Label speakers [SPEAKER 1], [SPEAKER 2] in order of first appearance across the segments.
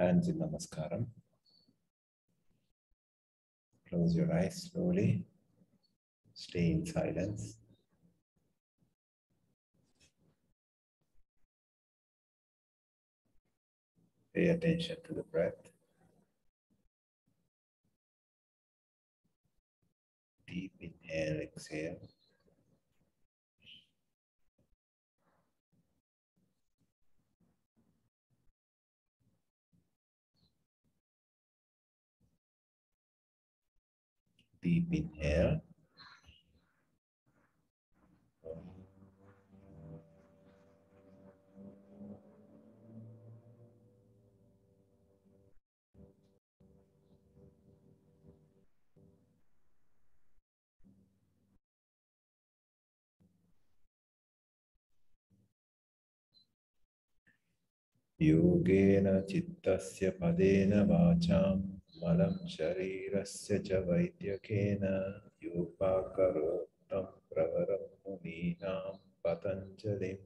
[SPEAKER 1] Hands in Namaskaram. Close your eyes slowly. Stay in silence. Pay attention to the breath. Deep inhale, exhale. Deep inhale. Yogena chittasya padena vacham malam sharirasya cha vaidyakena yupakarotam pravaram muninam patanjalim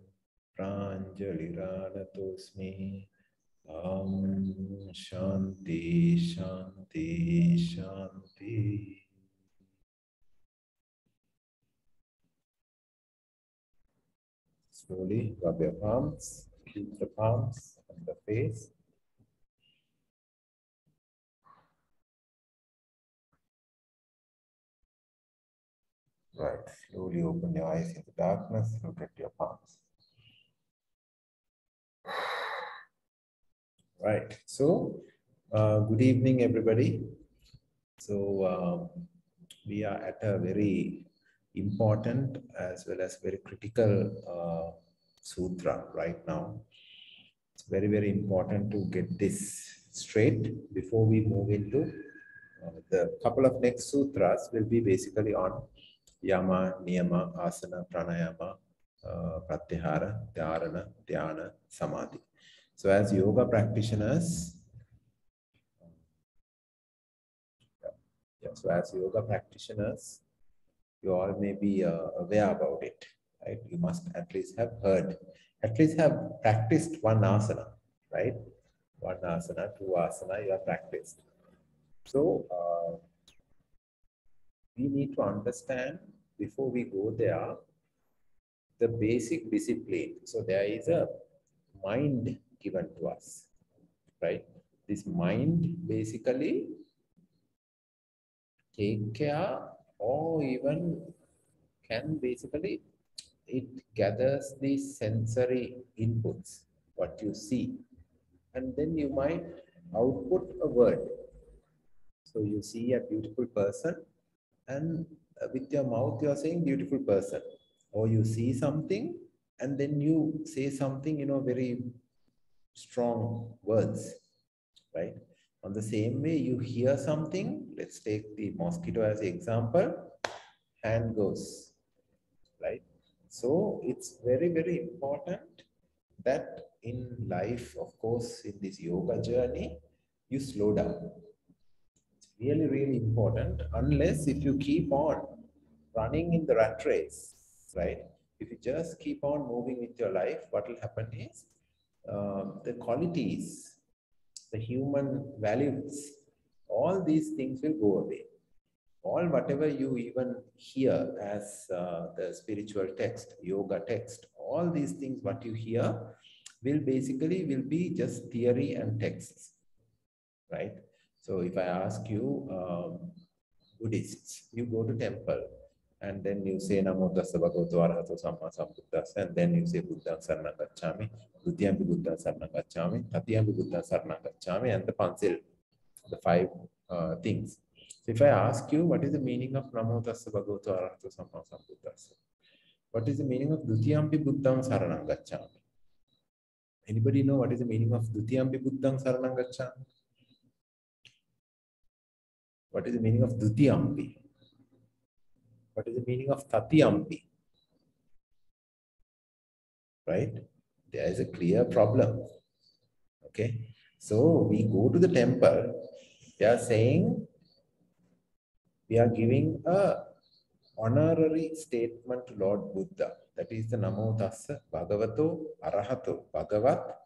[SPEAKER 1] pranjaliranatosmi. Shanti, Shanti, Shanti. Slowly rub your palms, keep the palms on the face. Right, slowly open your eyes in the darkness, look at your palms. Right, so good evening everybody. So we are at a very important as well as very critical sutra right now. It's very, very important to get this straight before we move into the couple of next sutras will be basically on yama, niyama, asana, pranayama, pratyahara, dharana, dhyana, samadhi. So as yoga practitioners, you all may be aware about it, right? You must at least have heard, at least have practiced one asana, right? One asana, two asana, you have practiced. So we need to understand before we go there the basic discipline. So there is a mind given to us, right? This mind basically take care or even can basically, it gathers the sensory inputs, what you see, and then you might output a word. So you see a beautiful person and with your mouth you are saying beautiful person, or you see something and then you say something, very strong words, right? On the same way, you hear something, let's take the mosquito as an example, hand goes, right? So it's very, very important that in life, of course, in this yoga journey, you slow down. It's really, really important, unless if you keep on running in the rat race, right? If you just keep on moving with your life, what will happen is the qualities, the human values, all these things will go away. All whatever you even hear as the spiritual text, yoga text, all these things what you hear will be just theory and texts, right? So if I ask you, Buddhists, you go to temple and then you say Namo Tassa Bhagavato Arahato Samma Sambuddhassa, and then you say Buddhaṃ Saranam Gacchāmi, Dutiyampi Buddhaṃ Saranam Gacchāmi, Tatiyampi Buddhaṃ Saranam Gacchāmi, and the Panchil, the five things. So if I ask you what is the meaning of Namo Tassa Bhagavato Arahato Samma Sambuddhassa, what is the meaning of Dutiyampi Buddhaṃ Saranam Gacchāmi? Anybody know what is the meaning of Dutiyampi Buddhaṃ Saranam Gacchāmi? What is the meaning of Dutiyampi? What is the meaning of Tatiyampi? Right? There is a clear problem. Okay? So we go to the temple, they are saying, we are giving a honorary statement to Lord Buddha. That is the Namo Tassa Bhagavato Arahato Bhagavat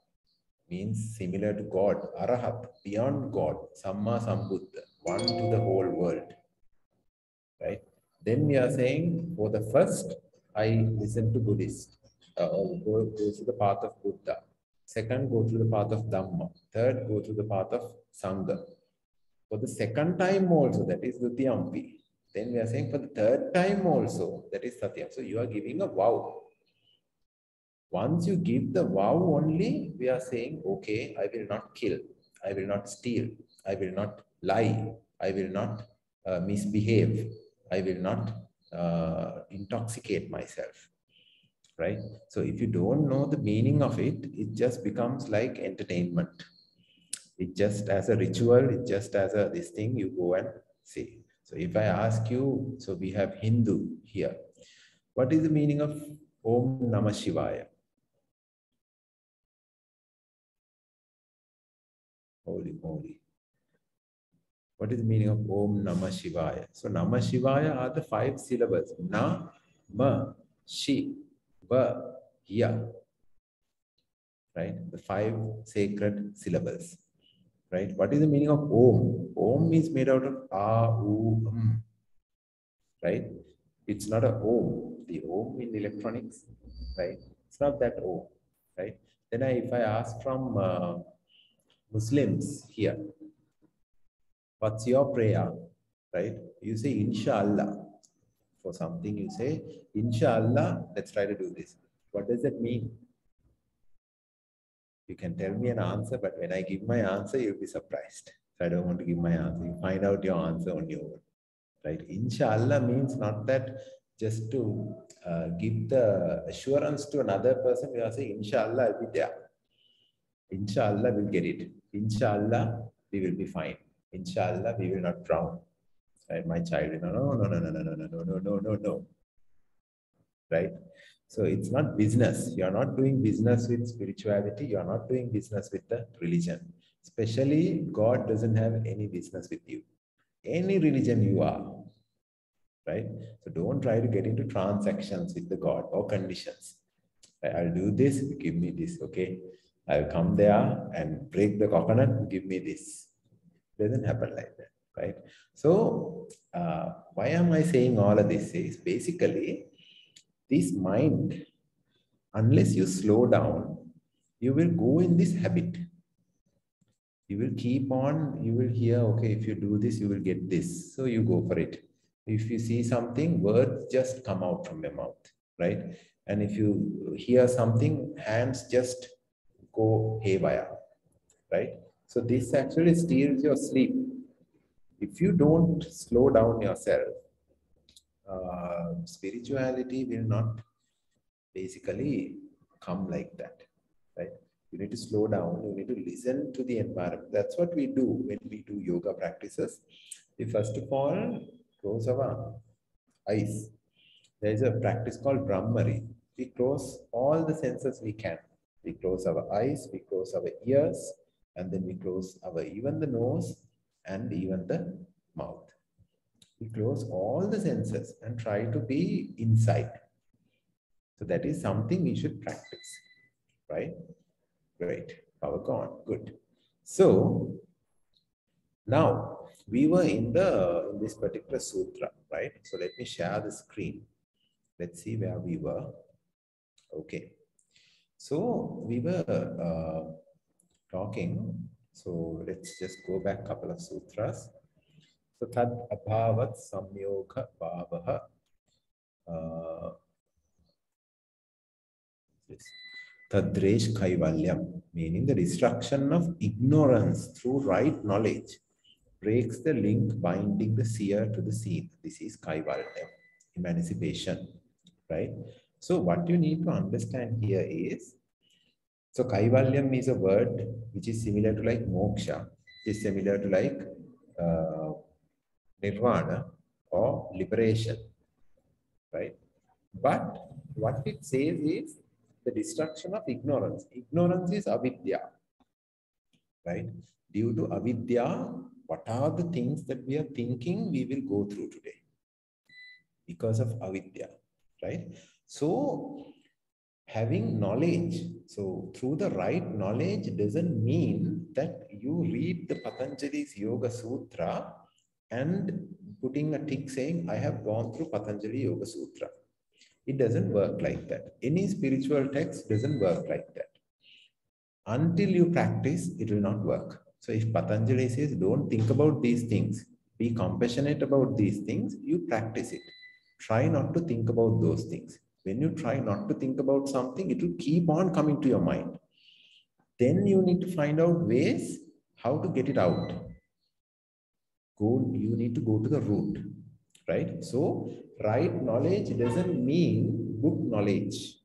[SPEAKER 1] means similar to God, Arahat, beyond God, Samma Sambuddha, one to the whole world, right? Then we are saying, for the first, I listen to Buddhist, or go to the path of Buddha. Second, go to the path of Dhamma. Third, go to the path of Sangha. For the second time also, that is Dutiyampi. Then we are saying for the third time also, that is Satyam. So you are giving a vow. Once you give the vow only, we are saying, okay, I will not kill, I will not steal, I will not lie, I will not misbehave, I will not intoxicate myself, right? So if you don't know the meaning of it, it just becomes like entertainment. It just as a ritual, it just as a this thing you go and say. So if I ask you, so we have Hindu here. What is the meaning of Om Namah Shivaya? Holy moly. What is the meaning of Om Namah Shivaya? So Namah Shivaya are the 5 syllables. Na, Ma, Shi, Va, Ya. Right? The 5 sacred syllables. Right? What is the meaning of Om? Om is made out of A, U, right? It's not a Om. The Om in electronics, right? It's not that Om, right? Then if I ask from Muslims here, what's your prayer, right? You say Inshallah. For something you say Inshallah, let's try to do this. What does that mean? You can tell me an answer, but when I give my answer, you'll be surprised. So I don't want to give my answer. You find out your answer on your own. Right? Inshallah means not that just to give the assurance to another person. We are saying, Inshallah, I'll be there. Inshallah, we'll get it. Inshallah, we will be fine. Inshallah, we will not drown. Right? My child, no. Right? So it's not business. You're not doing business with spirituality. You're not doing business with the religion. Especially, God doesn't have any business with you. Any religion you are, right? So don't try to get into transactions with the God or conditions. I'll do this, give me this, okay? I'll come there and break the coconut, give me this. It doesn't happen like that, right? So why am I saying all of this? Is basically this mind, unless you slow down, you will go in this habit. You will keep on, you will hear, okay, if you do this, you will get this. So you go for it. If you see something, words just come out from your mouth, right? And if you hear something, hands just go haywire, right? So this actually steals your sleep. If you don't slow down yourself, spirituality will not basically come like that, right? You need to slow down. You need to listen to the environment. That's what we do when we do yoga practices. We first of all close our eyes. There is a practice called Brahmari. We close all the senses we can. We close our eyes, we close our ears, and then we close our even the nose and even the mouth. We close all the senses and try to be inside. So that is something we should practice, right? Great. Power gone. Good. So now we were in this particular sutra, right? So let me share the screen. Let's see where we were. Okay. So we were talking. So let's just go back a couple of sutras. So tad abhavat samyoga bhavaha. Tadresh kaivalyam, meaning the destruction of ignorance through right knowledge breaks the link binding the seer to the seen. This is kaivalyam, emancipation, right? So what you need to understand here is, so kaivalyam is a word which is similar to like moksha, it is similar to like nirvana or liberation, right? But what it says is the destruction of ignorance. Ignorance is avidya, right? Due to avidya, what are the things that we are thinking we will go through today? Because of avidya, right? So having knowledge So through the right knowledge doesn't mean that you read the Patanjali's Yoga Sutra and putting a tick saying, I have gone through Patanjali Yoga Sutra. It doesn't work like that. Any spiritual text doesn't work like that. Until you practice, it will not work. So if Patanjali says, don't think about these things, be compassionate about these things, you practice it. Try not to think about those things. When you try not to think about something, it will keep on coming to your mind. Then you need to find out ways how to get it out. You need to go to the root, right? So right knowledge doesn't mean book knowledge.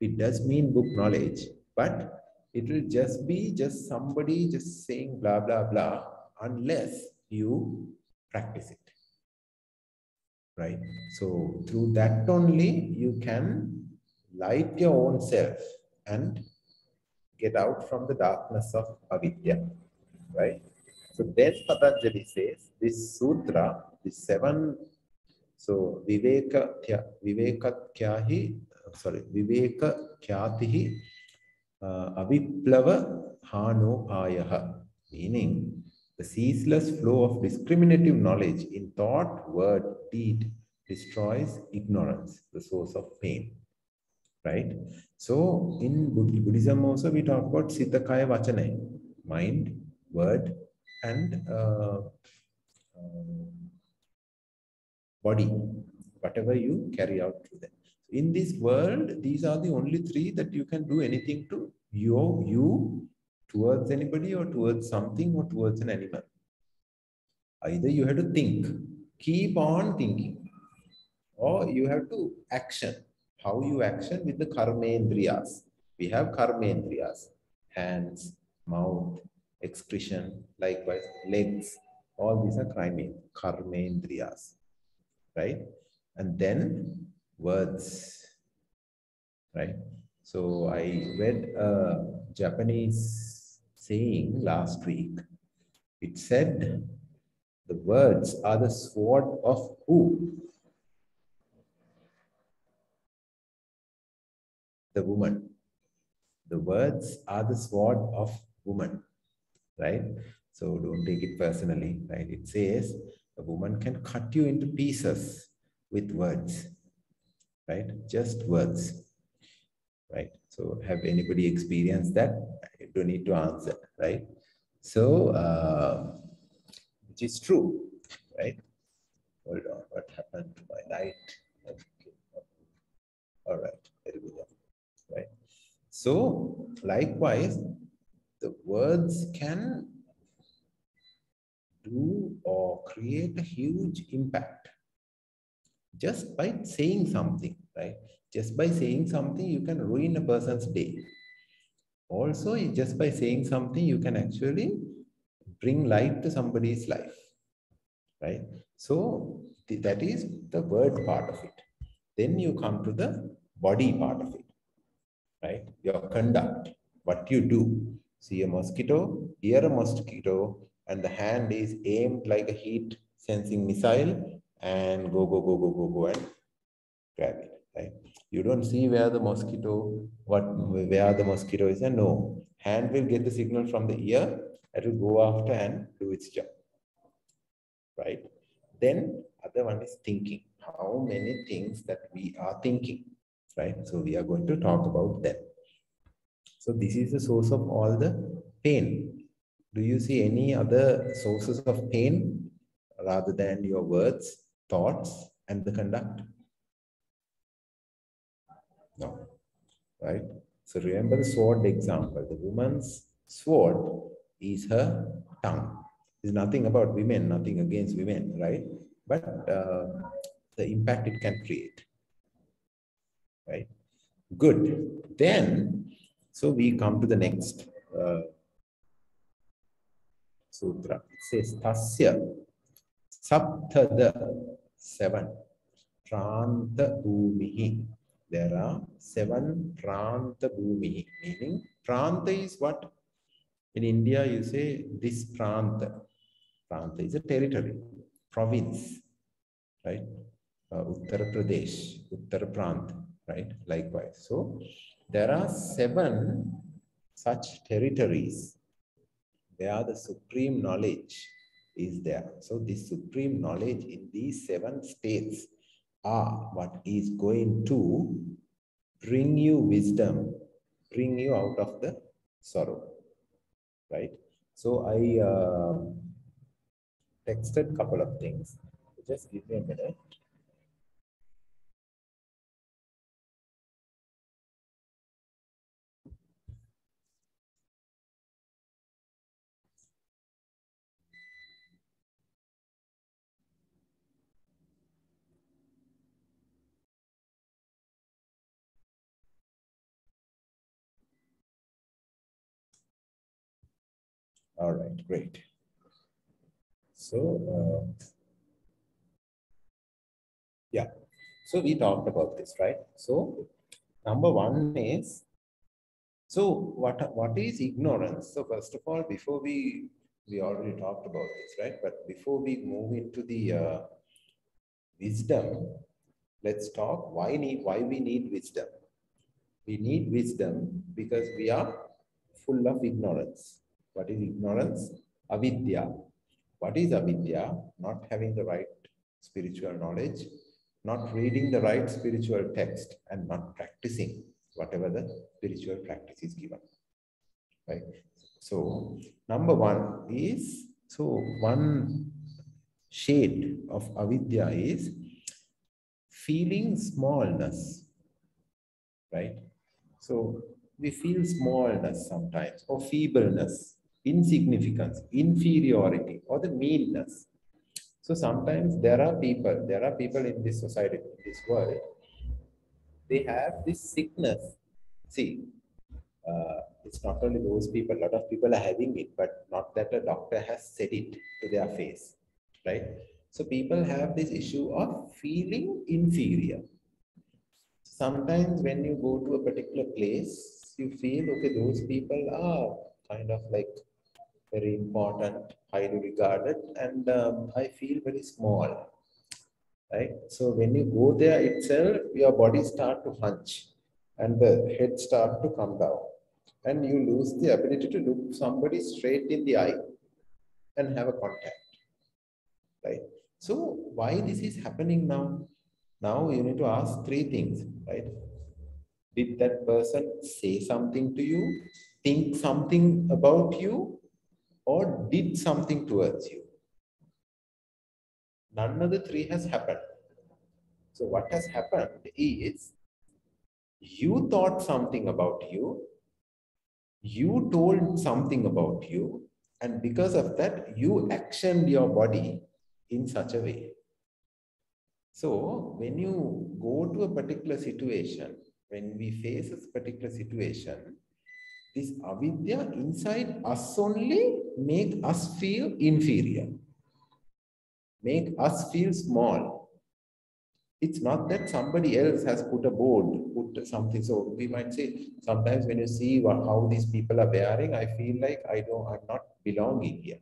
[SPEAKER 1] It does mean book knowledge, but it will just be just somebody just saying blah, blah, blah, unless you practice it, right? So through that only you can light your own self and get out from the darkness of avidya, right? So then Patanjali says this sutra, this seven, so Viveka Khyatihi Aviplava Hano Ayaha, meaning the ceaseless flow of discriminative knowledge in thought, word, deed destroys ignorance, the source of pain. Right? So in Buddhism also we talk about Sita Kaya Vachana, mind, word, and body, whatever you carry out through them. In this world, these are the only three that you can do anything to you towards anybody or towards something or towards an animal. Either you have to think, keep on thinking, or you have to action. How you action with the karmendriyas. We have karmendriyas, hands, mouth, excretion, likewise legs. All these are karmendriyas, right? And then words, right? So I read a Japanese saying last week. It said, the words are the sword of who? The woman. The words are the sword of woman, right? So don't take it personally, right? It says a woman can cut you into pieces with words, right? Just words, right? So have anybody experienced that? You don't need to answer, right? So, which is true, right? Hold on, what happened to my light? Okay. All right, very good, right? So, likewise, the words can do or create a huge impact just by saying something, right? Just by saying something, you can ruin a person's day. Also, just by saying something, you can actually bring light to somebody's life, right? So that is the word part of it. Then you come to the body part of it, right? Your conduct, what you do. See a mosquito, hear a mosquito, and the hand is aimed like a heat sensing missile and go and grab it, right? You don't see where the mosquito, where the mosquito is, and no. Hand will get the signal from the ear, it will go after and do its job, right? Then other one is thinking. How many things that we are thinking, right? So we are going to talk about that. So this is the source of all the pain. Do you see any other sources of pain rather than your words, thoughts, and the conduct? No, right? So remember the sword example. The woman's sword is her tongue. There's nothing about women, nothing against women, right? But the impact it can create, right? Good. Then, so we come to the next sutra. It says, Tasya Saptada, seven, Pranta Bhumihi. There are seven Pranta Bhumihi, meaning Pranta is what? In India, you say this Pranta. Pranta is a territory, province, right? Uttar Pradesh, Uttar Prant, right? Likewise. So, There are 7 such territories where the supreme knowledge is there. So this supreme knowledge in these 7 states are what is going to bring you wisdom, bring you out of the sorrow, right? So I texted a couple of things. Just give me a minute. All right, great. So, yeah. So we talked about this, right? So number 1 is, so what is ignorance? So first of all, before we already talked about this, right? But before we move into the wisdom, let's talk why we need wisdom. We need wisdom because we are full of ignorance. What is ignorance? Avidya. What is avidya? Not having the right spiritual knowledge, not reading the right spiritual text, and not practicing whatever the spiritual practice is given. Right? So, number 1 is, so one shade of avidya is feeling smallness, right? So we feel smallness sometimes, or feebleness, insignificance, inferiority, or the meanness. So sometimes there are people in this society, in this world, they have this sickness. See, it's not only those people, a lot of people are having it, but not that a doctor has said it to their face, right? So people have this issue of feeling inferior. Sometimes when you go to a particular place, you feel, okay, those people are kind of like very important, highly regarded, and I feel very small, right? So when you go there itself, your body start to hunch and the head start to come down, and you lose the ability to look somebody straight in the eye and have a contact, right? So why this is happening now? Now you need to ask 3 things, right? Did that person say something to you, think something about you, or did something towards you? None of the 3 has happened. So what has happened is you thought something about you told something about you, and because of that, you actioned your body in such a way. So when you go to a particular situation, when we face a particular situation, this avidya inside us only make us feel inferior, make us feel small. It's not that somebody else has put a board, put something. So we might say sometimes when you see how these people are wearing, I feel like I'm not belonging here,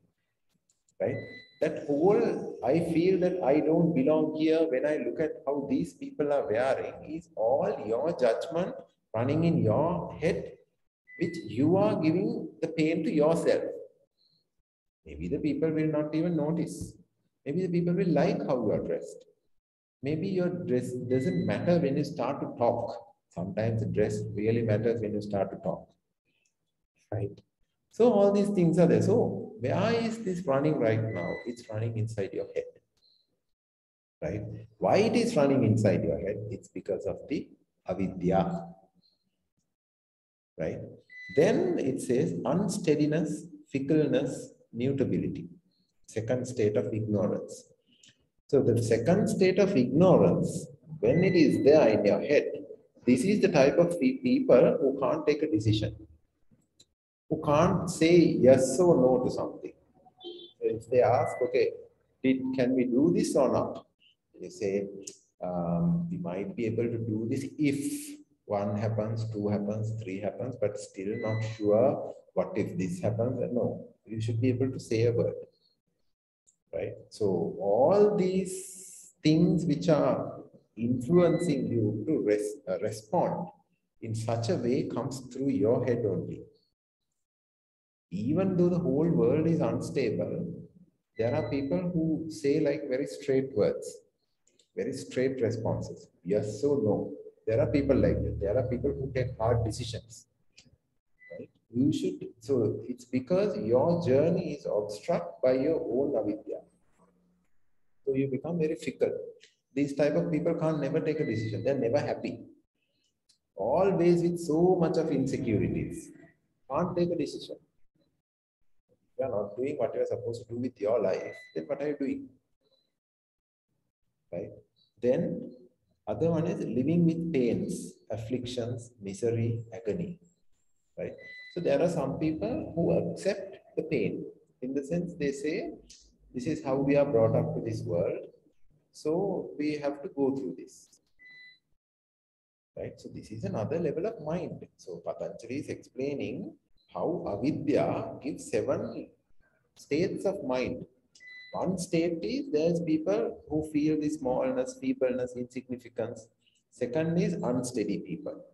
[SPEAKER 1] right? That whole, I feel that I don't belong here when I look at how these people are wearing is all your judgment running in your head, which you are giving the pain to yourself. Maybe the people will not even notice. Maybe the people will like how you are dressed. Maybe your dress doesn't matter when you start to talk. Sometimes the dress really matters when you start to talk, right? So all these things are there. So where is this running right now? It's running inside your head, right? Why it is running inside your head? It's because of the avidya, right? Then it says unsteadiness, fickleness, mutability. Second state of ignorance. So the second state of ignorance, when it is there in your head, this is the type of people who can't take a decision, who can't say yes or no to something. So if they ask, okay, can we do this or not? They say, we might be able to do this if 1 happens, 2 happens, 3 happens, but still not sure what if this happens. No, you should be able to say a word, right? So all these things which are influencing you to respond, in such a way comes through your head only. Even though the whole world is unstable, there are people who say like very straight words, very straight responses. Yes or no. There are people like that. There are people who take hard decisions. Right? You should, so it's because your journey is obstructed by your own avidya. So you become very fickle. These type of people can't never take a decision. They're never happy. Always with so much of insecurities. Can't take a decision. If you are not doing what you are supposed to do with your life, then what are you doing? Right? Then other one is living with pains, afflictions, misery, agony. Right? So there are some people who accept the pain. In the sense they say, this is how we are brought up to this world. So we have to go through this. Right? So this is another level of mind. So Patanjali is explaining how avidya gives 7 states of mind. One state is there's people who feel the smallness, feebleness, insignificance. Second is unsteady people.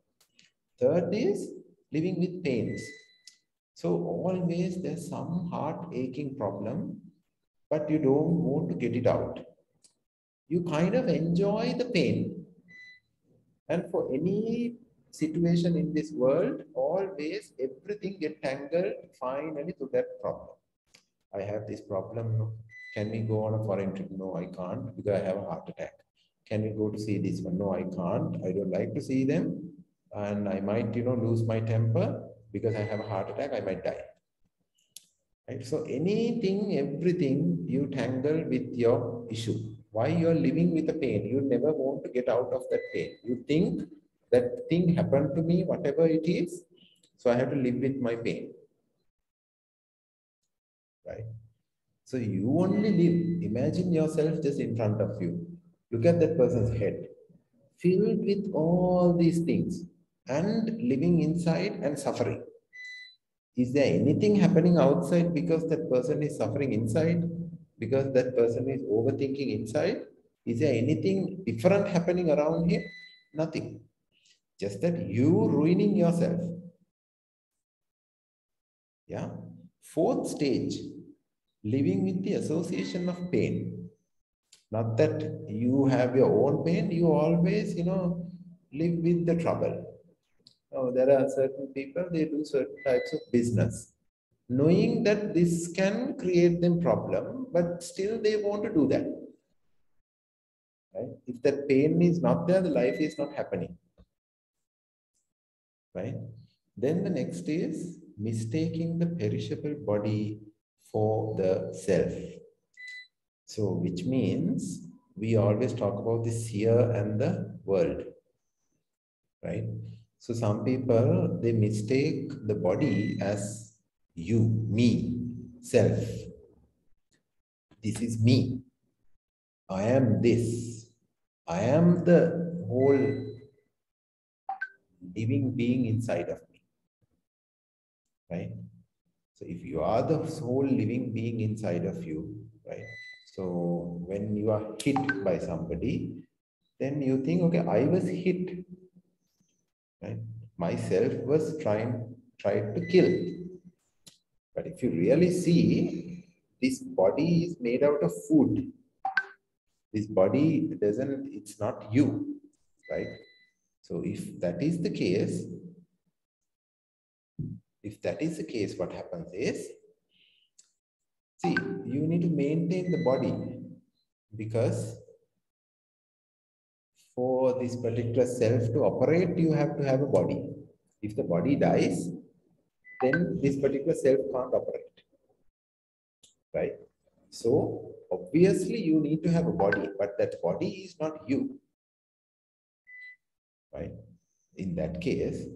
[SPEAKER 1] Third is living with pains. So always there's some heart aching problem, but you don't want to get it out. You kind of enjoy the pain. And for any situation in this world, always everything get tangled finally to that problem. I have this problem. No. Can we go on a foreign trip? No, I can't because I have a heart attack. Can we go to see this one? No, I can't. I don't like to see them. And I might, lose my temper because I have a heart attack. I might die. Right? So anything, everything you tangle with your issue. Why you are living with a pain? You never want to get out of that pain. You think that thing happened to me, whatever it is, so I have to live with my pain. Right? So you only live. Imagine yourself just in front of you. Look at that person's head, filled with all these things and living inside and suffering. Is there anything happening outside because that person is suffering inside? Because that person is overthinking inside? Is there anything different happening around him? Nothing. Just that you ruining yourself. Yeah. 4th stage, living with the association of pain. Not that you have your own pain, you always, live with the trouble. Oh, there are certain people, they do certain types of business, knowing that this can create them problem, but still they want to do that. Right? If that pain is not there, the life is not happening. Right? Then the next is mistaking the perishable body for the self. So, which means we always talk about the seer and the world. Right? So some people, they mistake the body as you, me, self. This is me. I am this. I am the whole living being inside of me. Right? So if you are the whole living being inside of you, right? So when you are hit by somebody, then you think, okay, I was hit. Right? Myself was tried to kill. But if you really see, this body is made out of food. This body it's not you, right? So if that is the case, what happens is, see, you need to maintain the body because for this particular self to operate, you have to have a body. If the body dies, then this particular self can't operate, right? So obviously you need to have a body, but that body is not you, right? In that case,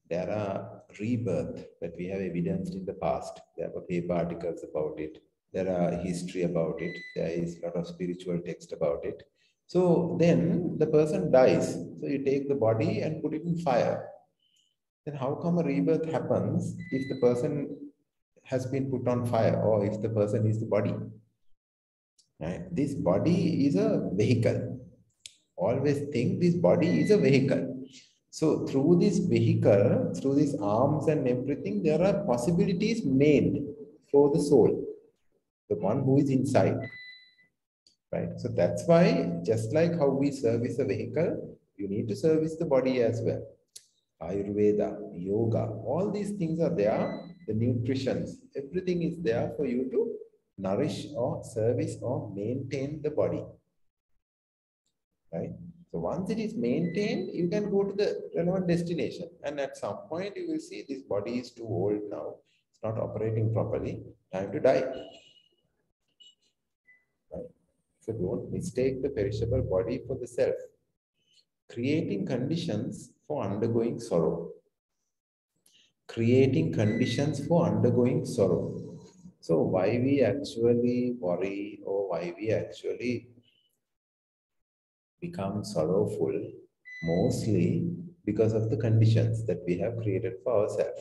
[SPEAKER 1] there are rebirth that we have evidenced in the past. There were paper articles about it. There are history about it. There is a lot of spiritual text about it. So then the person dies. So you take the body and put it in fire. Then how come a rebirth happens if the person has been put on fire or if the person is the body? Right? This body is a vehicle. Always think this body is a vehicle. So through this vehicle, through these arms and everything, there are possibilities made for the soul, the one who is inside, right? So that's why, just like how we service a vehicle, you need to service the body as well. Ayurveda, yoga, all these things are there. The nutritions, everything is there for you to nourish or service or maintain the body, right? So once it is maintained, you can go to the relevant destination. And at some point, you will see this body is too old now. It's not operating properly. Time to die, right? So don't mistake the perishable body for the self. Creating conditions for undergoing sorrow. Creating conditions for undergoing sorrow. So why we actually worry or why we actually become sorrowful, mostly because of the conditions that we have created for ourselves.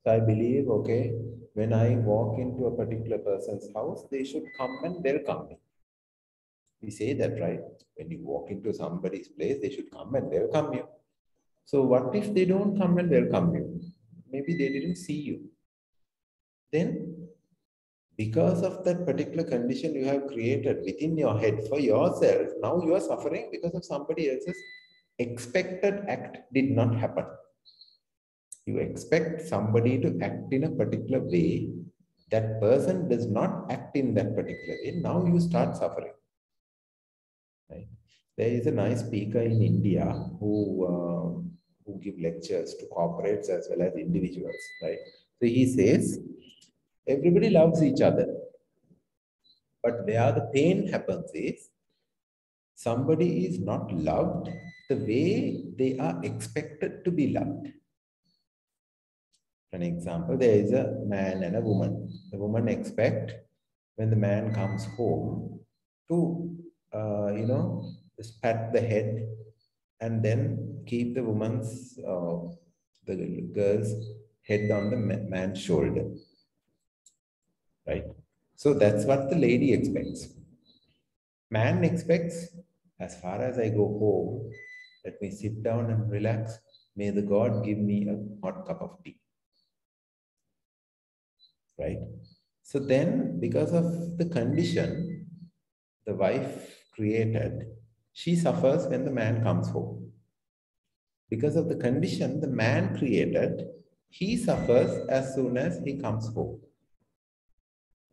[SPEAKER 1] So I believe, okay, when I walk into a particular person's house, they should come and welcome me. We say that, right? When you walk into somebody's place, they should come and welcome you. So what if they don't come and welcome you? Maybe they didn't see you. Then, because of that particular condition you have created within your head for yourself, now you are suffering because of somebody else's expected act did not happen. You expect somebody to act in a particular way. That person does not act in that particular way. Now you start suffering. Right? There is a nice speaker in India who give lectures to corporates as well as individuals. Right? So he says, everybody loves each other. But where the pain happens is somebody is not loved the way they are expected to be loved. For an example, there is a man and a woman. The woman expects when the man comes home to, just pat the head and then keep the the girl's head on the man's shoulder, right? So that's what the lady expects. Man expects, as far as I go home, let me sit down and relax. May the God give me a hot cup of tea, right? So then, because of the condition the wife created, she suffers when the man comes home. Because of the condition the man created, he suffers as soon as he comes home,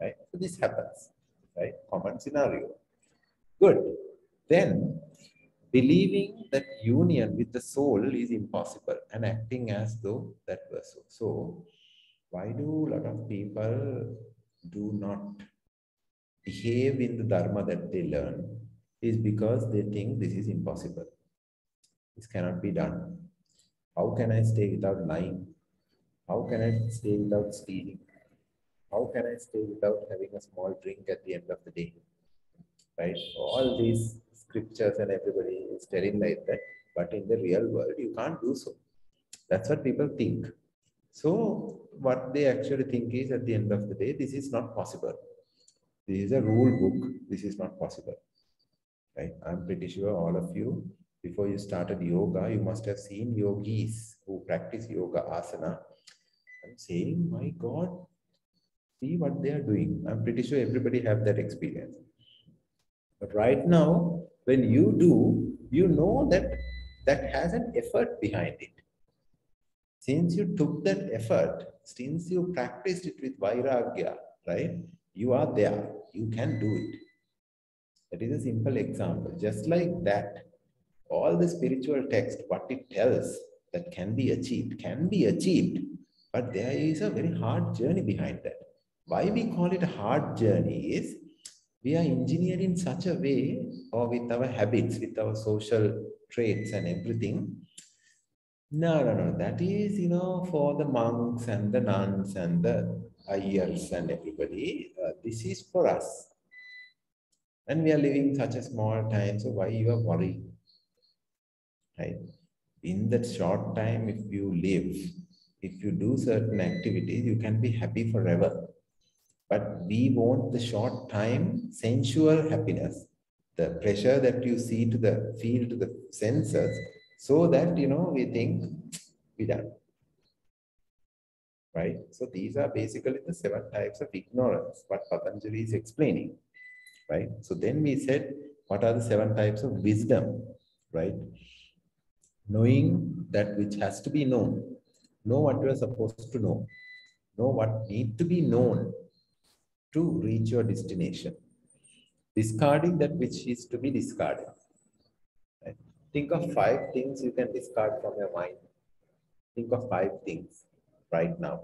[SPEAKER 1] right? So this happens, right? Common scenario. Good. Then, believing that union with the soul is impossible and acting as though that was so. So, why do a lot of people do not behave in the dharma that they learn? Is because they think this is impossible. This cannot be done. How can I stay without lying? How can I stay without stealing? How can I stay without having a small drink at the end of the day? Right? All these scriptures and everybody is telling like that, but in the real world, you can't do so. That's what people think. So, what they actually think is at the end of the day, this is not possible. This is a rule book. This is not possible. Right? I'm pretty sure all of you, before you started yoga, you must have seen yogis who practice yoga asana. I'm saying, my God, see what they are doing. I'm pretty sure everybody have that experience. But right now, when you do, you know that that has an effort behind it. Since you took that effort, since you practiced it with vairagya, right? You are there. You can do it. That is a simple example. Just like that, all the spiritual text, what it tells that can be achieved. But there is a very hard journey behind that. Why we call it a hard journey is we are engineered in such a way, or with our habits, with our social traits and everything. No. That is, for the monks and the nuns and the ayers and everybody. This is for us. And we are living such a small time, so why you are worried? Right? In that short time, if you live, if you do certain activities, you can be happy forever. But we want the short time sensual happiness. The pleasure that you feel to the senses, So that, we think we done, right? So these are basically the 7 types of ignorance, what Patanjali is explaining, right? So then we said, what are the 7 types of wisdom, right? Knowing that which has to be known, know what you are supposed to know what need to be known to reach your destination, discarding that which is to be discarded. Right? Think of 5 things you can discard from your mind. Think of 5 things right now.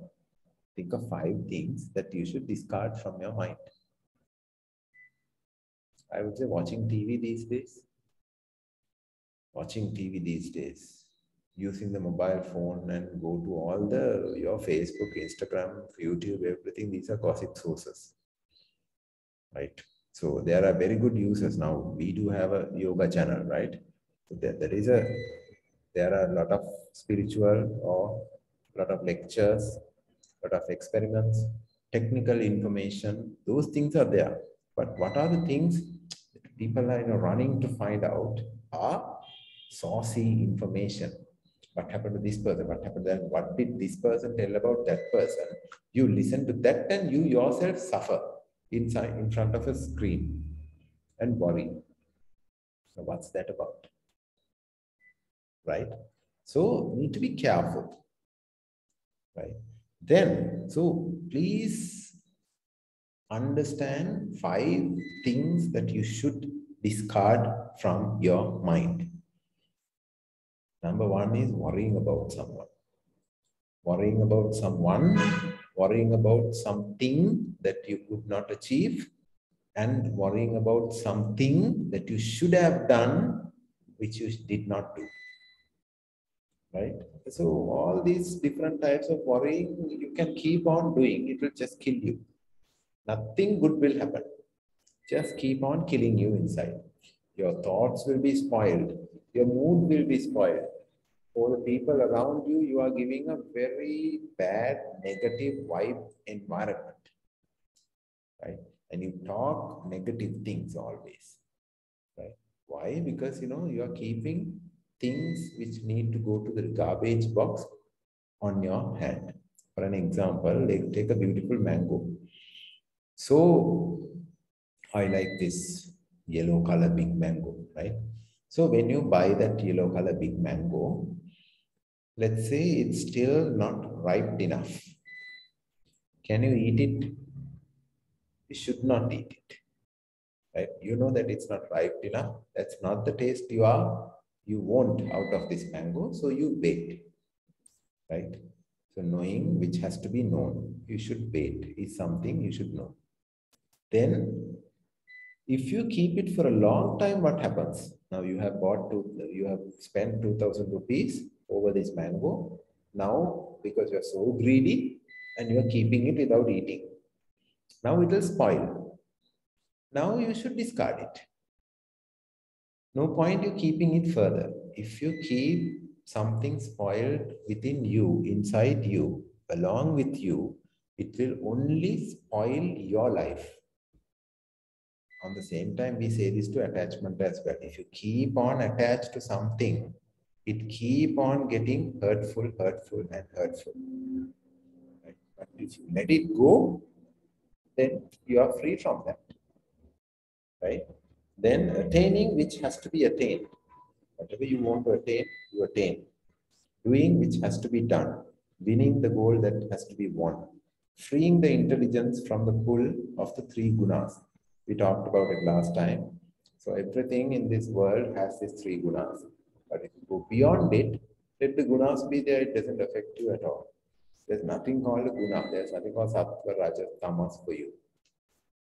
[SPEAKER 1] Think of 5 things that you should discard from your mind. I would say watching TV these days. Watching TV these days. Using the mobile phone and go to all your Facebook, Instagram, YouTube, everything. These are gossip sources, right? So there are very good users now. We do have a yoga channel, right? So there are a lot of spiritual or a lot of lectures, a lot of experiments, technical information. Those things are there. But what are the things that people are running to find out are saucy information. What happened to this person? What happened to that? What did this person tell about that person? You listen to that and you yourself suffer inside in front of a screen and worry. So what's that about? Right? So need to be careful. Right? Then, so please understand 5 things that you should discard from your mind. Number 1 is worrying about someone. Worrying about someone, worrying about something that you could not achieve, and worrying about something that you should have done, which you did not do. Right? So all these different types of worrying, you can keep on doing, it will just kill you. Nothing good will happen. Just keep on killing you inside. Your thoughts will be spoiled. Your mood will be spoiled. For the people around you, you are giving a very bad, negative vibe environment. Right? And you talk negative things always. Right? Why? Because you are keeping things which need to go to the garbage box on your hand. For an example, take a beautiful mango. So I like this yellow color big mango, right? So when you buy that yellow color big mango, let's say it's still not ripe enough. Can you eat it? You should not eat it. Right? You know that it's not ripe enough. That's not the taste you want out of this mango. So you wait. Right? So knowing which has to be known, you should wait is something you should know. Then if you keep it for a long time, what happens? Now you have spent 2,000 rupees over this mango. Now, because you're so greedy and you're keeping it without eating, now it will spoil. Now you should discard it. No point you keeping it further. If you keep something spoiled within you, inside you, along with you, it will only spoil your life. On the same time, we say this to attachment as well. If you keep on attached to something, it keep on getting hurtful, hurtful, and hurtful. Right? But if you let it go, then you are free from that. Right? Then attaining which has to be attained. Whatever you want to attain, you attain. Doing which has to be done. Winning the goal that has to be won. Freeing the intelligence from the pull of the 3 gunas. We talked about it last time. So everything in this world has these 3 gunas. But if you go beyond it, let the gunas be there, it doesn't affect you at all. There's nothing called a guna. There's nothing called sattva, rajas, tamas for you.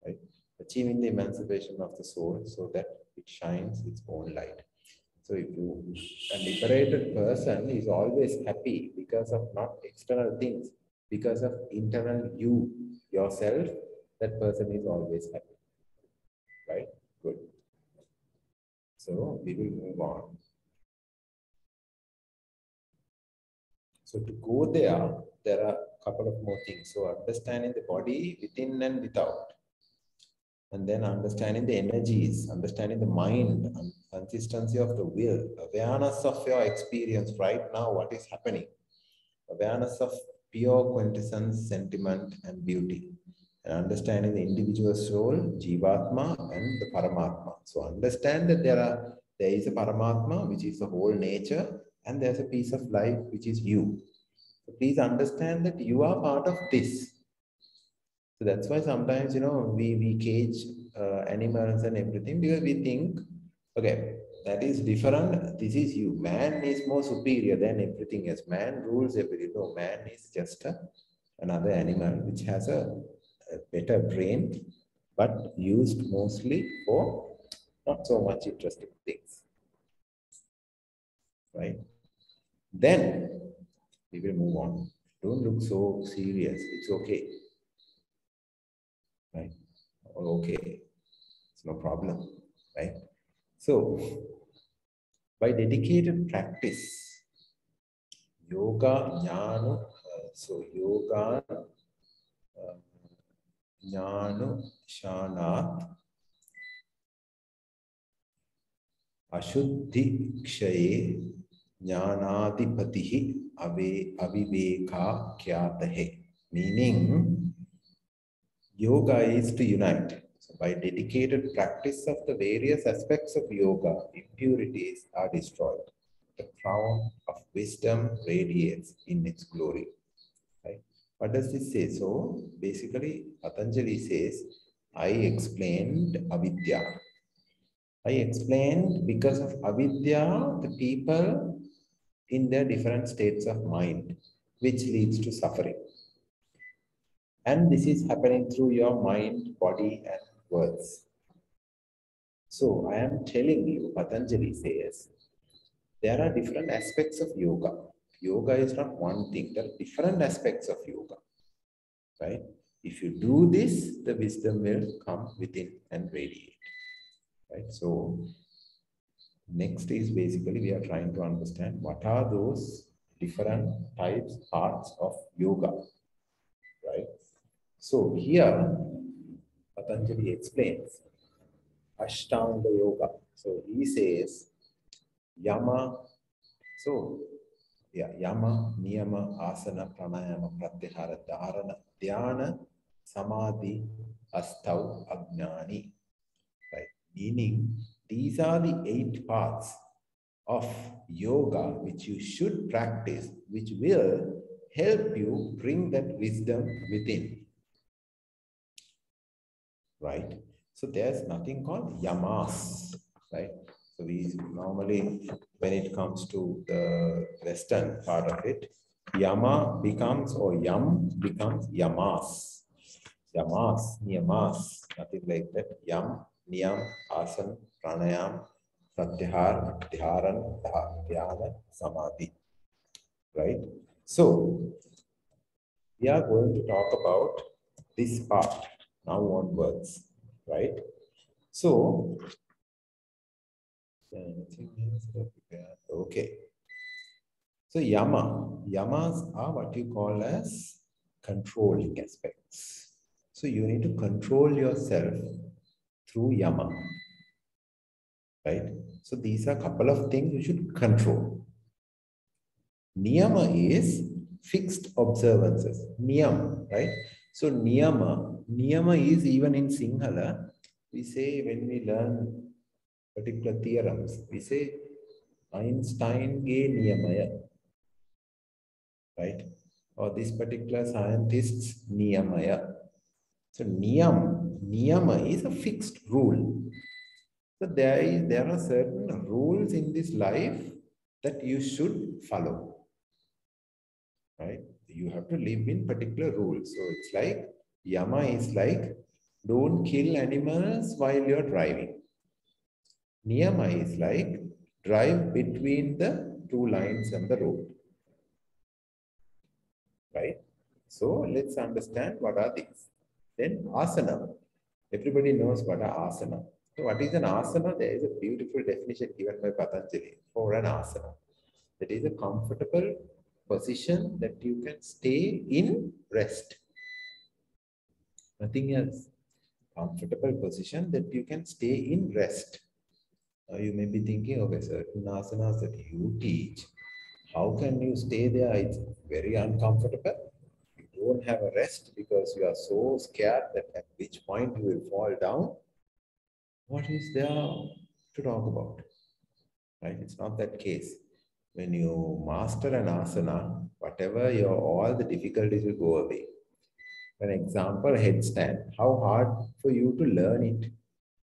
[SPEAKER 1] Right? Achieving the emancipation of the soul so that it shines its own light. So if a liberated person is always happy because of not external things, because of internal you, yourself, that person is always happy. Right? Good. So we will move on. So to go there are a couple of more things. So understanding the body within and without. And then understanding the energies, understanding the mind, and consistency of the will, awareness of your experience right now, what is happening, awareness of pure quintessence, sentiment, and beauty, and understanding the individual soul, Jivatma, and the Paramatma. So understand that there is a Paramatma, which is the whole nature, and there's a piece of life, which is you. So please understand that you are part of this. So that's why sometimes, we cage animals and everything because we think, okay, that is different. This is you. Man is more superior than everything else. Man rules everything. No, man is just another animal which has a better brain, but used mostly for not so much interesting things, right? Then we will move on. Don't look so serious. It's okay, right? Okay, it's no problem, right? So, by dedicated practice, yoga, jnana, yoga, jnana, shanat, ashuddhi kshaye, jnanadipatihi, aviveka kyatahe. Meaning, yoga is to unite. So by dedicated practice of the various aspects of yoga, impurities are destroyed. The crown of wisdom radiates in its glory. Right? What does this say? So basically, Patanjali says, I explained avidya. I explained because of avidya, the people in their different states of mind, which leads to suffering. And this is happening through your mind, body, and words. So I am telling you, Patanjali says, there are different aspects of yoga. Yoga is not one thing. There are different aspects of yoga, right? If you do this, the wisdom will come within and radiate, right? So next is basically we are trying to understand what are those different types, parts of yoga, right? So here, Patanjali explains Ashtanga Yoga. So he says Yama, so yeah, Yama, Niyama, Asana, Pranayama, Pratyahara, Dharana, Dhyana, Samadhi, Astau, Ajnani. Right? Meaning, these are the 8 parts of yoga which you should practice, which will help you bring that wisdom within. Right? So there's nothing called yamas, right? So we normally, when it comes to the Western part of it, yama becomes, or yam becomes yamas. Yamas, niyamas, nothing like that. Yam, niyam, asan, pranayam, pratyahar, dhyaran, dhyana, samadhi. Right? So we are going to talk about this part now onwards, right? So, okay. So yamas are what you call as controlling aspects. So you need to control yourself through yama, right? So these are a couple of things you should control. Niyama is fixed observances. Niyam, right? So niyama is even in Sinhala, we say when we learn particular theorems, we say Einstein ge niyamaya, right? Or this particular scientist's niyamaya. So niyama is a fixed rule. So there are certain rules in this life that you should follow, right? You have to live in particular rules. So it's like, yama is like, don't kill animals while you're driving. Niyama is like, drive between the 2 lines on the road, right? So let's understand what are these. Then asana. Everybody knows what are asana. So what is an asana? There is a beautiful definition given by Patanjali for an asana. That is a comfortable position that you can stay in rest. Nothing else. comfortable position that you can stay in rest. Now you may be thinking, okay, certain asanas that you teach, how can you stay there? It's very uncomfortable. You don't have a rest because you are so scared that at which point you will fall down. What is there to talk about? Right? It's not that case. When you master an asana, whatever your all the difficulties will go away. For example, headstand. How hard for you to learn it?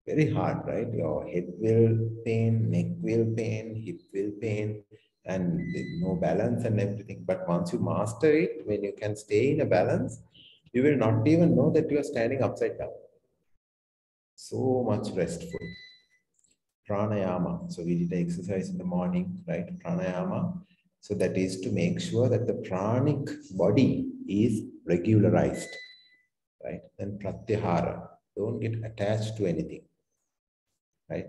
[SPEAKER 1] Very hard, right? Your head will pain, neck will pain, hip will pain, and no balance and everything. But once you master it, when you can stay in a balance, you will not even know that you are standing upside down. So much restful. Pranayama. So we did the exercise in the morning, right? Pranayama. So that is to make sure that the pranic body is regularized, right? Then pratyahara. Don't get attached to anything, right?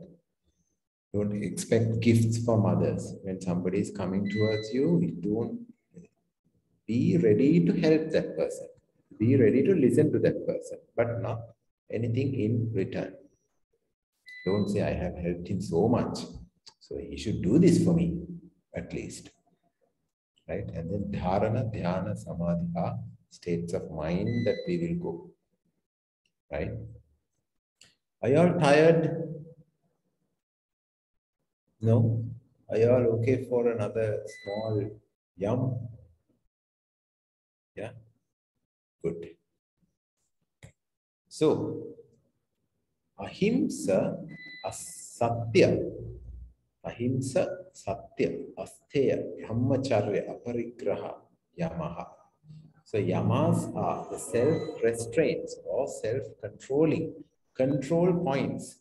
[SPEAKER 1] Don't expect gifts from others. When somebody is coming towards you, don't be ready to help that person. Be ready to listen to that person, but not anything in return. Don't say, I have helped him so much, so he should do this for me, at least. Right? And then dharana, dhyana, samadhi are states of mind that we will go. Right? Are you all tired? No? Are you all okay for another small yum? Yeah? Good. So, ahimsa, asatya, ahimsa, satya, asteya, brahmacharya, aparigraha, yamaha. So yamas are the self-restraints or self-controlling. Control points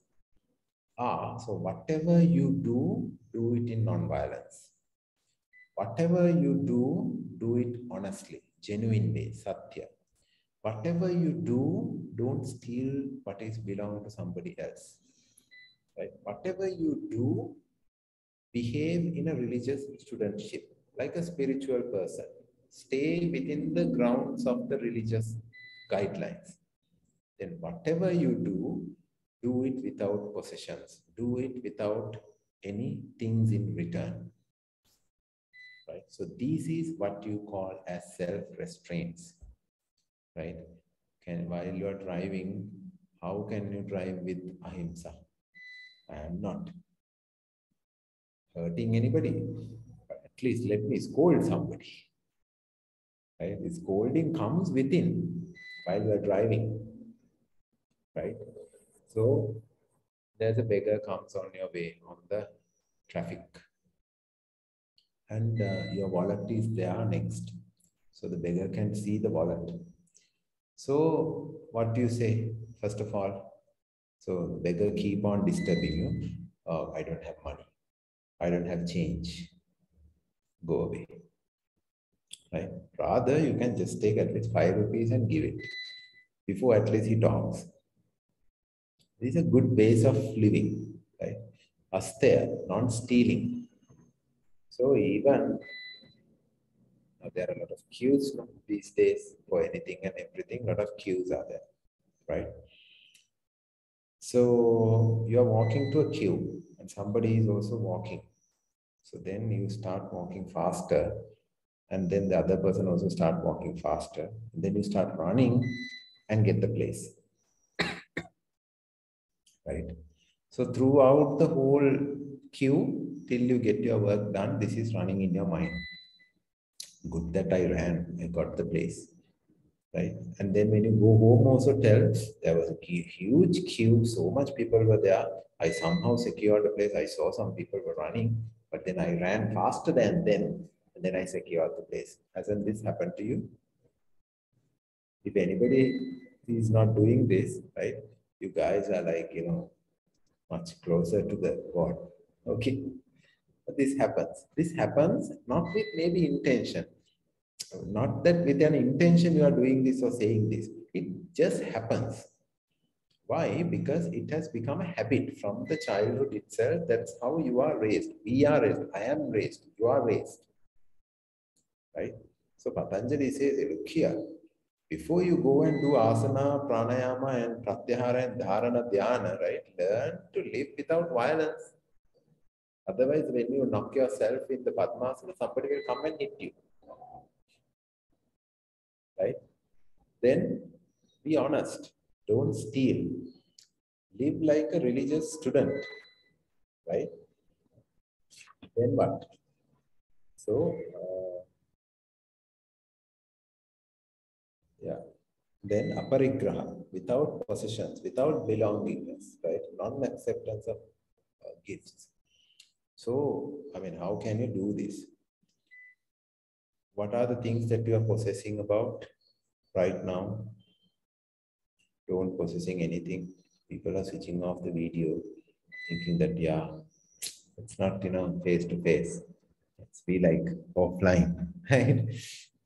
[SPEAKER 1] are, so whatever you do it in non-violence. Whatever you do it honestly, genuine way, satya. Whatever you do, don't steal what is belong to somebody else. Right? Whatever you do, behave in a religious studentship, like a spiritual person. Stay within the grounds of the religious guidelines. Then whatever you do it without possessions. Do it without any things in return. Right? So this is what you call as self-restraints. Right? While you are driving, how can you drive with ahimsa? I am not hurting anybody, but at least let me scold somebody. Right? The scolding comes within while you are driving. Right? So there's a beggar comes on your way on the traffic, and your wallet is there next. So the beggar can see the wallet. So what do you say? First of all, so the beggar keep on disturbing you. Oh, I don't have money. I don't have change. Go away. Right? Rather, you can just take at least 5 rupees and give it before at least he talks. This is a good base of living, right? Asteya, non-stealing. So even there are a lot of queues these days for anything and everything. A lot of queues are there, right? So you're walking to a queue and somebody is also walking. So then you start walking faster, and then the other person also start walking faster. And then you start running and get the place, right? So throughout the whole queue till you get your work done, this is running in your mind. Good that I ran, I got the place, right? And then when you go home also tell, there was a huge queue, so much people were there. I somehow secured a place. I saw some people were running, but then I ran faster than them, and then I secured the place. Hasn't this happened to you? If anybody is not doing this, right, you guys are like, much closer to the God. Okay. But this happens. This happens not with maybe intention. Not that with an intention you are doing this or saying this. It just happens. Why? Because it has become a habit from the childhood itself. That's how you are raised. We are raised. I am raised. You are raised. Right? So Patanjali says, look here. Before you go and do asana, pranayama, and pratyahara and dharana, dhyana, right? Learn to live without violence. Otherwise, when you knock yourself in the Padmasana, somebody will come and hit you, right? Then be honest. Don't steal. Live like a religious student, right? Then what? So, yeah. Then aparigraha, without possessions, without belongingness, right? Non-acceptance of gifts. So, I mean, how can you do this? What are the things that you are possessing about right now? Don't possessing anything. People are switching off the video, thinking that, yeah, it's not, face to face. Let's be like offline, right?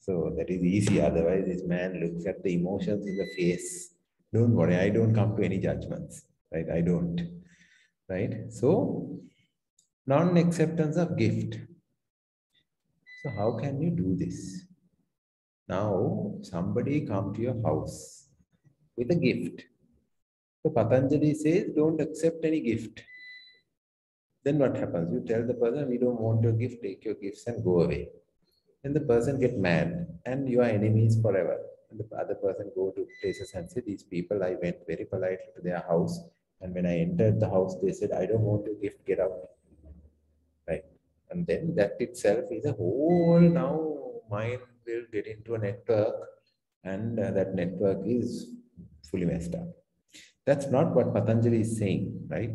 [SPEAKER 1] So that is easy. Otherwise, this man looks at the emotions in the face. Don't worry, I don't come to any judgments, right? I don't, right? So, non-acceptance of gift. So how can you do this? Now, somebody come to your house with a gift. So Patanjali says, don't accept any gift. Then what happens? You tell the person, we don't want your gift, take your gifts and go away. Then the person get mad and you are enemies forever. And the other person go to places and say, these people, I went very politely to their house. And when I entered the house, they said, I don't want your gift, get out. Right? And then that itself is a whole now mind will get into a network and that network is fully messed up. That's not what Patanjali is saying, right?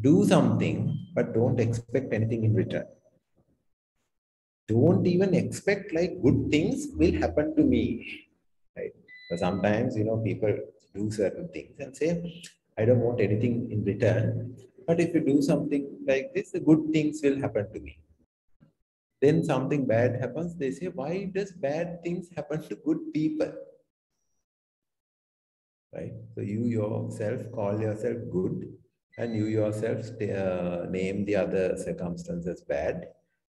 [SPEAKER 1] Do something, but don't expect anything in return. Don't even expect like good things will happen to me, right? So sometimes, people do certain things and say, I don't want anything in return. But if you do something like this, the good things will happen to me. Then something bad happens, they say, why does bad things happen to good people? Right? So you yourself call yourself good and you yourself name the other circumstances bad.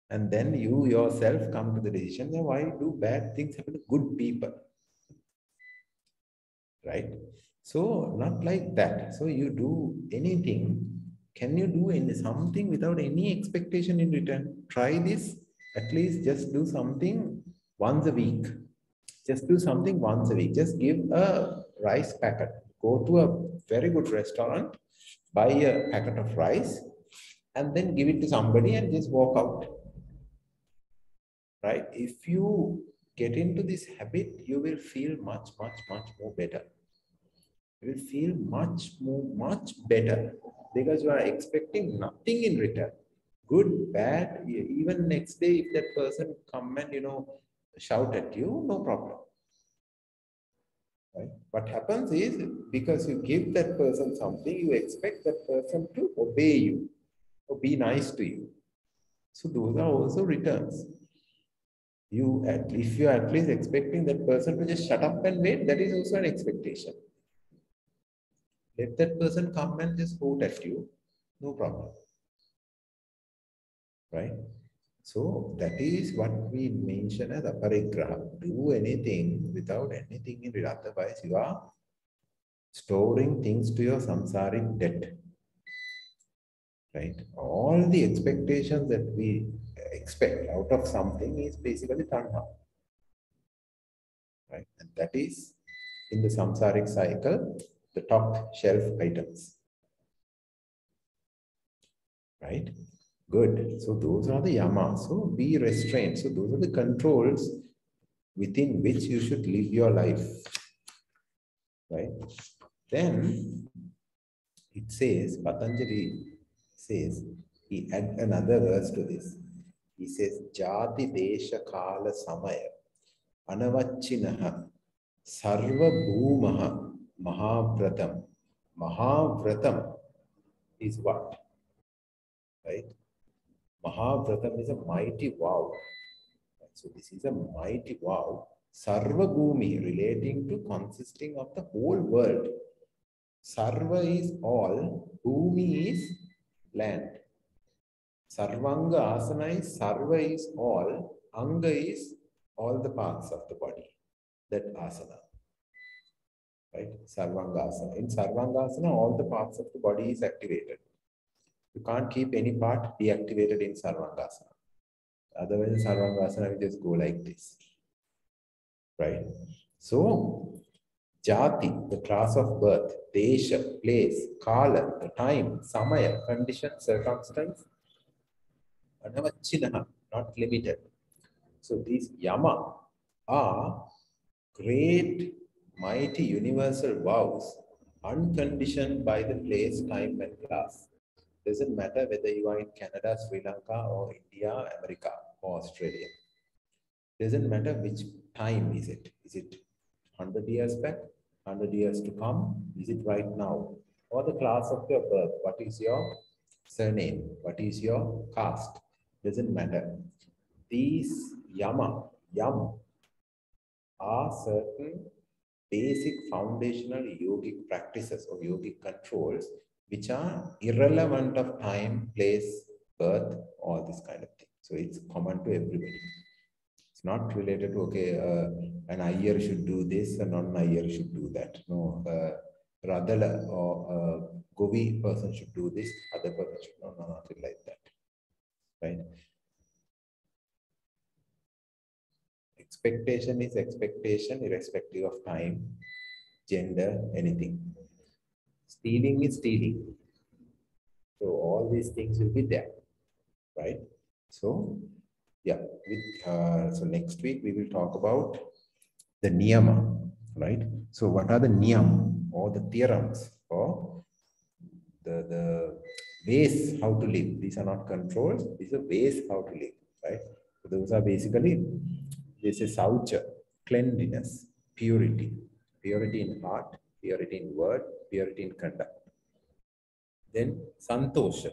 [SPEAKER 1] And then you yourself come to the decision, that why do bad things happen to good people? Right? So not like that. So you do anything. Can you do something without any expectation in return? Try this. At least just do something once a week. Just do something once a week. Just give a rice packet. Go to a very good restaurant, buy a packet of rice, and then give it to somebody and just walk out. Right? If you get into this habit, you will feel much, much, much more better. You will feel much better because you are expecting nothing in return. Good, bad, even next day, if that person come and shout at you, no problem. Right? What happens is because you give that person something, you expect that person to obey you or be nice to you. So those are also returns. If you are at least expecting that person to just shut up and wait, that is also an expectation. Let that person come and just hoot at you, no problem. Right? So that is what we mention as aparigraha. Do anything without anything in it. Otherwise, you are storing things to your samsaric debt. Right? All the expectations that we expect out of something is basically tanha. Right? And that is in the samsaric cycle, the top shelf items. Right? Good. So those are the yamas. So be restrained. So those are the controls within which you should live your life. Right? Then it says, Patanjali says, he add another verse to this. He says, Jati Desha Kala Samaya Anavachinaha Sarva Bhumaha Mahavratam. Mahavratam is what? Right? Mahavratam is a mighty vow. So this is a mighty vow. Sarva Bhumi relating to consisting of the whole world. Sarva is all, Bhumi is land. Sarvanga Asana is Sarva is all, Anga is all the parts of the body. that asana, right? Sarvangasana. In Sarvangasana, all the parts of the body is activated. You can't keep any part deactivated in Sarvangasana. Otherwise, Sarvangasana will just go like this, right? So, Jati, the class of birth, Desha, place, Kala, the time, Samaya, condition, circumstance, Anavachinaha, not limited. So these Yama are great, mighty universal vows, unconditioned by the place, time, and class. Doesn't matter whether you are in Canada, Sri Lanka, or India, America, or Australia. Doesn't matter which time is it. Is it 100 years back, 100 years to come? Is it right now? Or the class of your birth? What is your surname? What is your caste? Doesn't matter. These yam, are certain basic foundational yogic practices or yogic controls which are irrelevant of time, place, birth, all this kind of thing. So it's common to everybody. It's not related to, okay, an Iyer should do this, a non-Iyer should do that. No, Radhala or a Govi person should do this, other person should, no, nothing like that. Right? Expectation is expectation irrespective of time, gender, anything. Stealing is stealing. So all these things will be there, right? So yeah, so next week we will talk about the niyama, right? So what are the niyam or the theorems or the ways how to live? These are not controls, these are ways how to live, right? So those are basically, this is saucha, cleanliness, purity, purity in heart, purity in word, purity in conduct. Then santosha,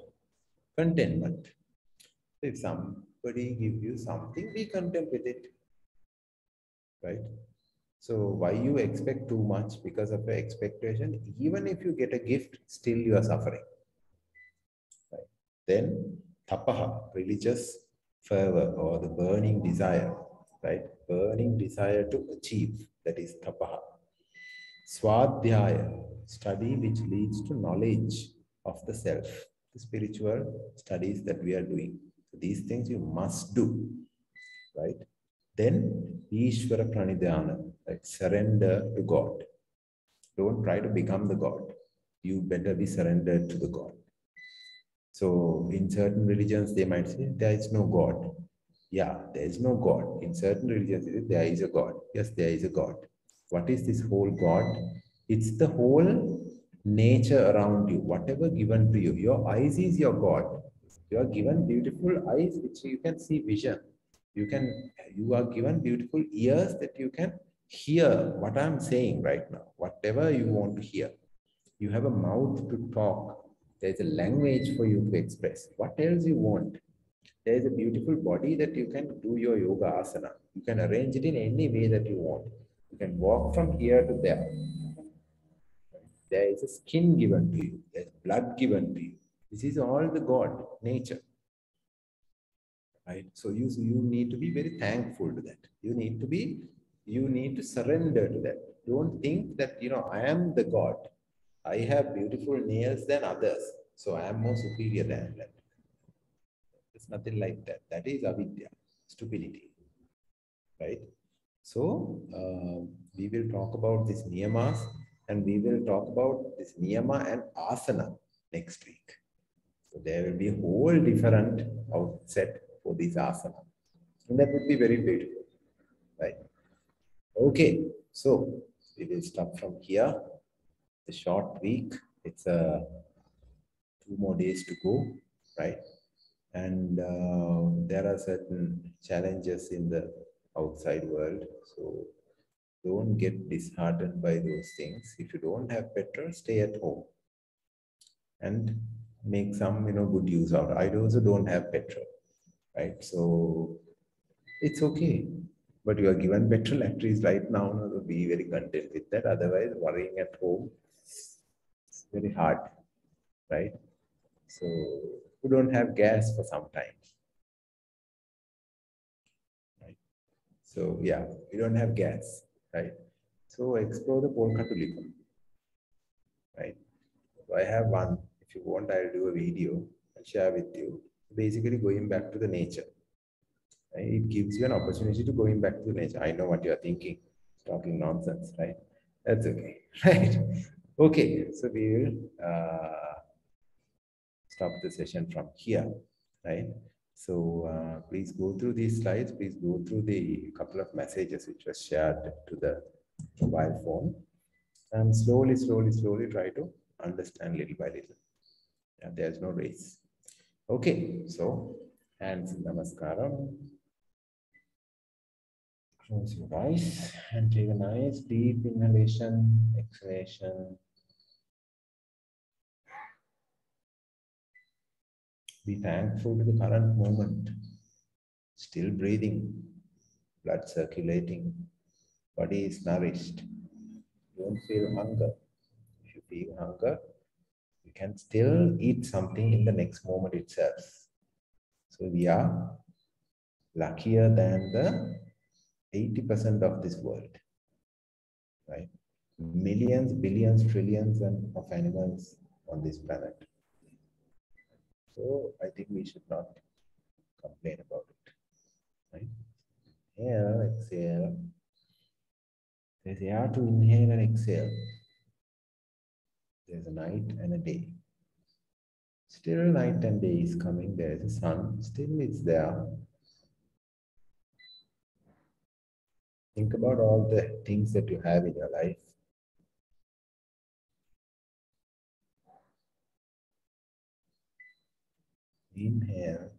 [SPEAKER 1] contentment. If somebody gives you something, be content with it, right? So why you expect too much because of your expectation? Even if you get a gift, still you are suffering. Right? Then tapaha, religious fervor or the burning desire, right? Burning desire to achieve, that is tapaha. Swadhyaya, study which leads to knowledge of the self, the spiritual studies that we are doing. So these things you must do, right? Then Ishvara Pranidhana, like surrender to God. Don't try to become the God. You better be surrendered to the God. So in certain religions, they might say, there is no God. Yeah, there is no God. In certain religions, there is a God. Yes, there is a God. What is this whole God? It's the whole nature around you, whatever given to you. Your eyes is your God. You are given beautiful eyes which you can see vision. You are given beautiful ears that you can hear what I'm saying right now, whatever you want to hear. You have a mouth to talk. There's a language for you to express. What else you want? There is a beautiful body that you can do your yoga asana. You can arrange it in any way that you want. You can walk from here to there. There is a skin given to you. There's blood given to you. This is all the God, nature. Right? So you need to be very thankful to that. You need to surrender to that. Don't think that, I am the God. I have beautiful nails than others. So I am more superior than that. It's nothing like that. That is avidya, stupidity. Right? So we will talk about these niyamas and we will talk about this niyama and asana next week. So there will be a whole different outset for this asana. And that would be very beautiful. Right? Okay. So we will stop from here. It's a short week. It's 2 more days to go. Right? And there are certain challenges in the outside world. So don't get disheartened by those things. If you don't have petrol, stay at home and make some, good use out. I also don't have petrol, right? So it's okay. But you are given petrol, at least right now, be very content with that. Otherwise, worrying at home, it's very hard, right? So you don't have gas for some time. Right? So yeah, we don't have gas. right? So explore the Polkatulipam, right? So I have one. If you want, I'll do a video and share with you. Basically, going back to the nature. Right? It gives you an opportunity to going back to nature. I know what you're thinking, talking nonsense, right? That's okay, right? Okay, so we will stop the session from here, right? So please go through these slides. Please go through the couple of messages which was shared to the mobile phone, and slowly try to understand little by little. Yeah, there's no race. Okay, so hands in namaskaram. Close your eyes and take a nice deep inhalation, exhalation. Be thankful to the current moment. Still breathing, blood circulating, body is nourished. Don't feel hunger. If you feel hunger, you can still eat something in the next moment itself. So we are luckier than the 80% of this world, right? Millions, billions, trillions of animals on this planet. So I think we should not complain about it, right? Inhale, exhale. There's air to inhale and exhale. There's a night and a day. Still night and day is coming. There's a sun. Still it's there. Think about all the things that you have in your life. Inhale.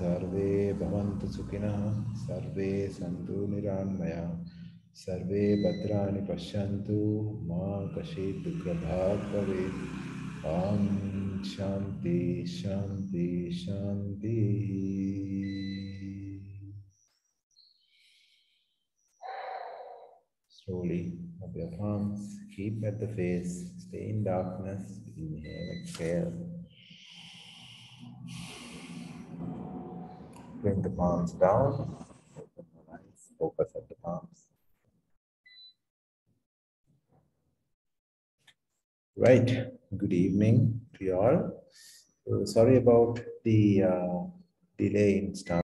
[SPEAKER 1] सर्वे भवन्तु सुखिनः सर्वे सन्तु निरामयाः सर्वे भद्राणि पश्यन्तु मा कश्चित् दुःखभाग् भवेत् ॐ शान्ति शान्ति शान्ति. Slowly up your palms, keep at the face, stay in darkness, inhale, exhale. Bring the palms down, open your eyes, focus at the palms. Right, good evening to you all. So sorry about the delay in starting.